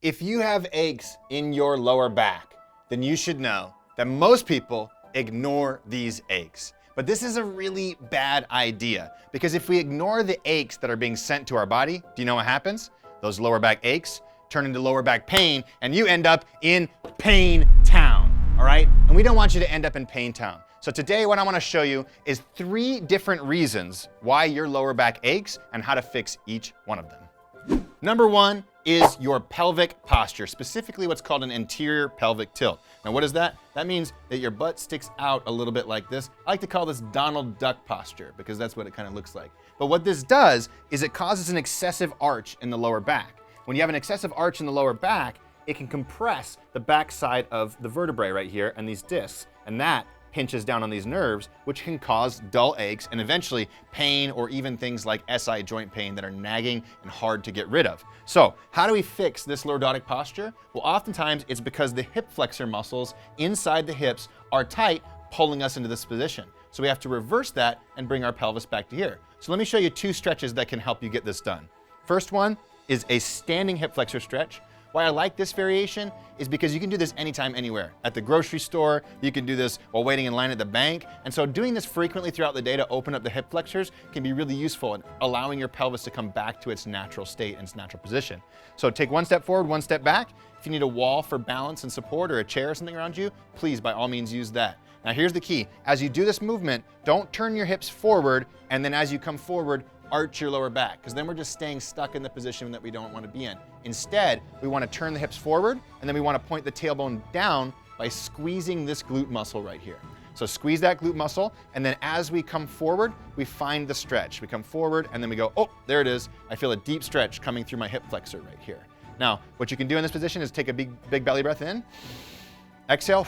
If you have aches in your lower back, then you should know that most people ignore these aches. But this is a really bad idea, because if we ignore the aches that are being sent to our body, do you know what happens? Those lower back aches turn into lower back pain, and you end up in pain town, all right? And we don't want you to end up in pain town. So today what I want to show you is 3 different reasons why your lower back aches and how to fix each one of them. Number 1 is your pelvic posture, specifically what's called an anterior pelvic tilt. Now what is that? That means that your butt sticks out a little bit like this. I like to call this Donald Duck posture because that's what it kind of looks like. But what this does is it causes an excessive arch in the lower back. When you have an excessive arch in the lower back, it can compress the back side of the vertebrae right here and these discs, and that pinches down on these nerves, which can cause dull aches and eventually pain, or even things like SI joint pain that are nagging and hard to get rid of. So how do we fix this lordotic posture? Well, oftentimes it's because the hip flexor muscles inside the hips are tight, pulling us into this position. So we have to reverse that and bring our pelvis back to here. So let me show you 2 stretches that can help you get this done. First one is a standing hip flexor stretch. Why I like this variation is because you can do this anytime, anywhere. At the grocery store, you can do this while waiting in line at the bank. And so doing this frequently throughout the day to open up the hip flexors can be really useful in allowing your pelvis to come back to its natural state and its natural position. So take 1 step forward, 1 step back. If you need a wall for balance and support, or a chair or something around you, please by all means use that. Now here's the key. As you do this movement, don't turn your hips forward, and then as you come forward, arch your lower back, because then we're just staying stuck in the position that we don't want to be in. Instead, we want to turn the hips forward, and then we want to point the tailbone down by squeezing this glute muscle right here. So squeeze that glute muscle, and then as we come forward, we find the stretch. We come forward, and then we go, oh, there it is. I feel a deep stretch coming through my hip flexor right here. Now, what you can do in this position is take a big belly breath in, exhale,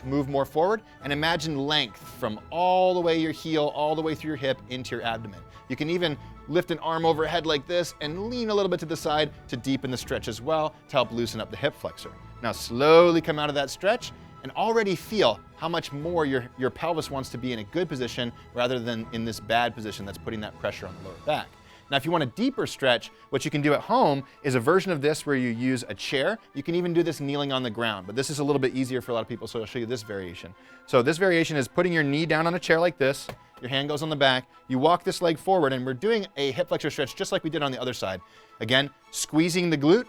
move more forward, and imagine length from all the way your heel, all the way through your hip into your abdomen. You can even lift an arm overhead like this and lean a little bit to the side to deepen the stretch as well, to help loosen up the hip flexor. Now slowly come out of that stretch and already feel how much more your pelvis wants to be in a good position rather than in this bad position that's putting that pressure on the lower back. Now, if you want a deeper stretch, what you can do at home is a version of this where you use a chair. You can even do this kneeling on the ground, but this is a little bit easier for a lot of people, so I'll show you this variation. So this variation is putting your knee down on a chair like this, your hand goes on the back, you walk this leg forward, and we're doing a hip flexor stretch just like we did on the other side. Again, squeezing the glute,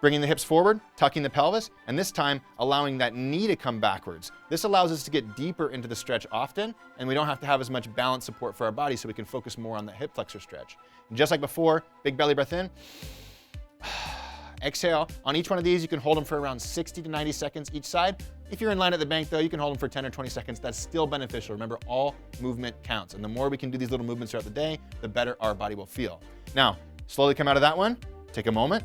bringing the hips forward, tucking the pelvis, and this time allowing that knee to come backwards. This allows us to get deeper into the stretch often, and we don't have to have as much balance support for our body, so we can focus more on the hip flexor stretch. And just like before, big belly breath in, exhale. On each one of these, you can hold them for around 60 to 90 seconds each side. If you're in line at the bank though, you can hold them for 10 or 20 seconds. That's still beneficial. Remember, all movement counts. And the more we can do these little movements throughout the day, the better our body will feel. Now, slowly come out of that one, take a moment,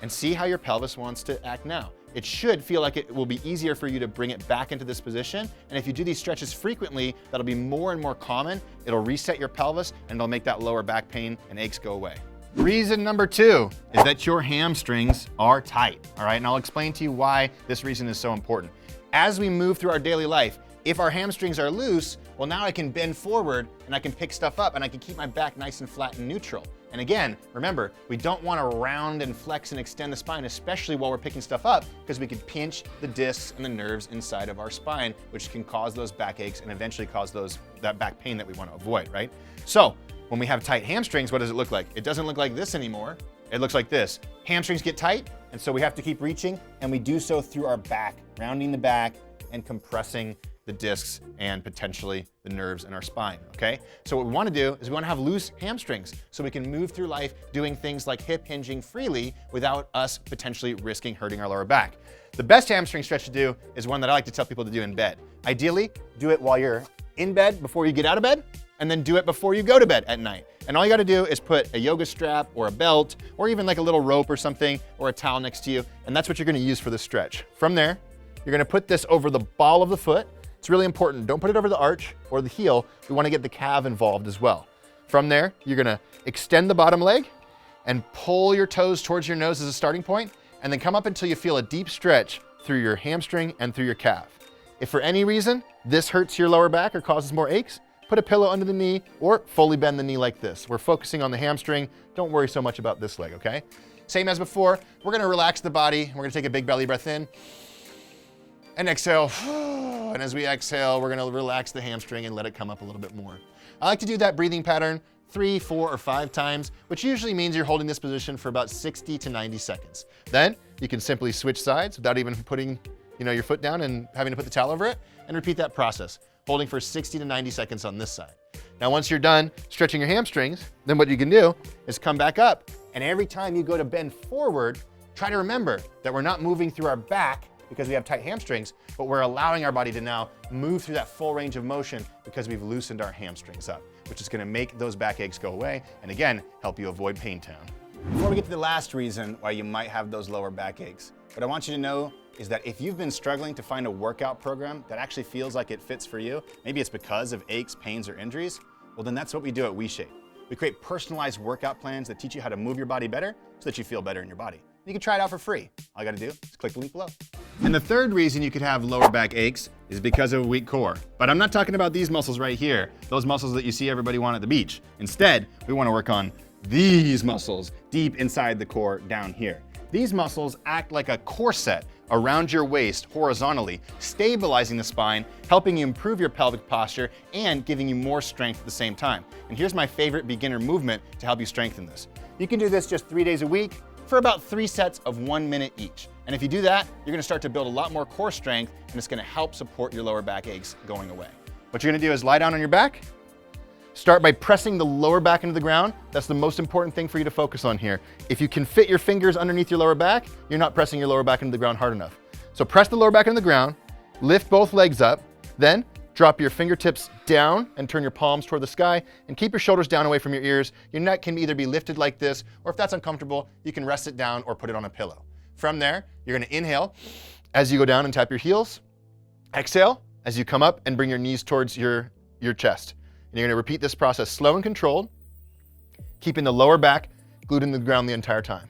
and see how your pelvis wants to act now. It should feel like it will be easier for you to bring it back into this position. And if you do these stretches frequently, that'll be more and more common. It'll reset your pelvis, and it'll make that lower back pain and aches go away. Reason number 2 is that your hamstrings are tight, all right? And I'll explain to you why this reason is so important. As we move through our daily life, if our hamstrings are loose, well, now I can bend forward and I can pick stuff up and I can keep my back nice and flat and neutral. And again, remember, we don't want to round and flex and extend the spine, especially while we're picking stuff up, because we could pinch the discs and the nerves inside of our spine, which can cause those back aches and eventually cause that back pain that we want to avoid, right? So when we have tight hamstrings, what does it look like? It doesn't look like this anymore. It looks like this. Hamstrings get tight, and so we have to keep reaching, and we do so through our back, rounding the back and compressing the discs and potentially the nerves in our spine, okay? So what we want to do is we want to have loose hamstrings so we can move through life doing things like hip hinging freely without us potentially risking hurting our lower back. The best hamstring stretch to do is one that I like to tell people to do in bed. Ideally, do it while you're in bed before you get out of bed, and then do it before you go to bed at night. And all you gotta do is put a yoga strap or a belt or even like a little rope or something or a towel next to you, and that's what you're gonna use for the stretch. From there, you're gonna put this over the ball of the foot. It's really important. Don't put it over the arch or the heel. We wanna get the calf involved as well. From there, you're gonna extend the bottom leg and pull your toes towards your nose as a starting point, and then come up until you feel a deep stretch through your hamstring and through your calf. If for any reason this hurts your lower back or causes more aches, put a pillow under the knee or fully bend the knee like this. We're focusing on the hamstring. Don't worry so much about this leg, okay? Same as before, we're gonna relax the body. We're gonna take a big belly breath in and exhale. And as we exhale, we're gonna relax the hamstring and let it come up a little bit more. I like to do that breathing pattern 3, 4, or 5 times, which usually means you're holding this position for about 60 to 90 seconds. Then you can simply switch sides without even putting your foot down and having to put the towel over it, and repeat that process, holding for 60 to 90 seconds on this side. Now, once you're done stretching your hamstrings, then what you can do is come back up, and every time you go to bend forward, try to remember that we're not moving through our back because we have tight hamstrings, but we're allowing our body to now move through that full range of motion because we've loosened our hamstrings up, which is gonna make those back aches go away, and again, help you avoid pain town. Before we get to the last reason why you might have those lower back aches, what I want you to know is that if you've been struggling to find a workout program that actually feels like it fits for you, maybe it's because of aches, pains, or injuries, well then that's what we do at WeShape. We create personalized workout plans that teach you how to move your body better so that you feel better in your body. You can try it out for free. All you gotta do is click the link below. And the third reason you could have lower back aches is because of a weak core. But I'm not talking about these muscles right here, those muscles that you see everybody want at the beach. Instead, we wanna work on these muscles deep inside the core down here. These muscles act like a corset around your waist horizontally, stabilizing the spine, helping you improve your pelvic posture, and giving you more strength at the same time. And here's my favorite beginner movement to help you strengthen this. You can do this just 3 days a week for about 3 sets of 1 minute each. And if you do that, you're gonna start to build a lot more core strength, and it's gonna help support your lower back aches going away. What you're gonna do is lie down on your back. Start by pressing the lower back into the ground. That's the most important thing for you to focus on here. If you can fit your fingers underneath your lower back, you're not pressing your lower back into the ground hard enough. So press the lower back into the ground, lift both legs up, then drop your fingertips down and turn your palms toward the sky, and keep your shoulders down away from your ears. Your neck can either be lifted like this, or if that's uncomfortable, you can rest it down or put it on a pillow. From there, you're gonna inhale as you go down and tap your heels. Exhale as you come up and bring your knees towards your chest. And you're gonna repeat this process slow and controlled, keeping the lower back glued into the ground the entire time.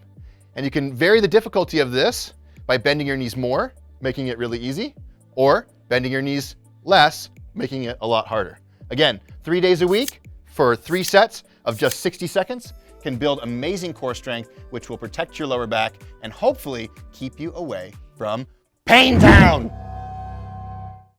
And you can vary the difficulty of this by bending your knees more, making it really easy, or bending your knees less, making it a lot harder. Again, 3 days a week for 3 sets of just 60 seconds can build amazing core strength, which will protect your lower back and hopefully keep you away from Pain Town.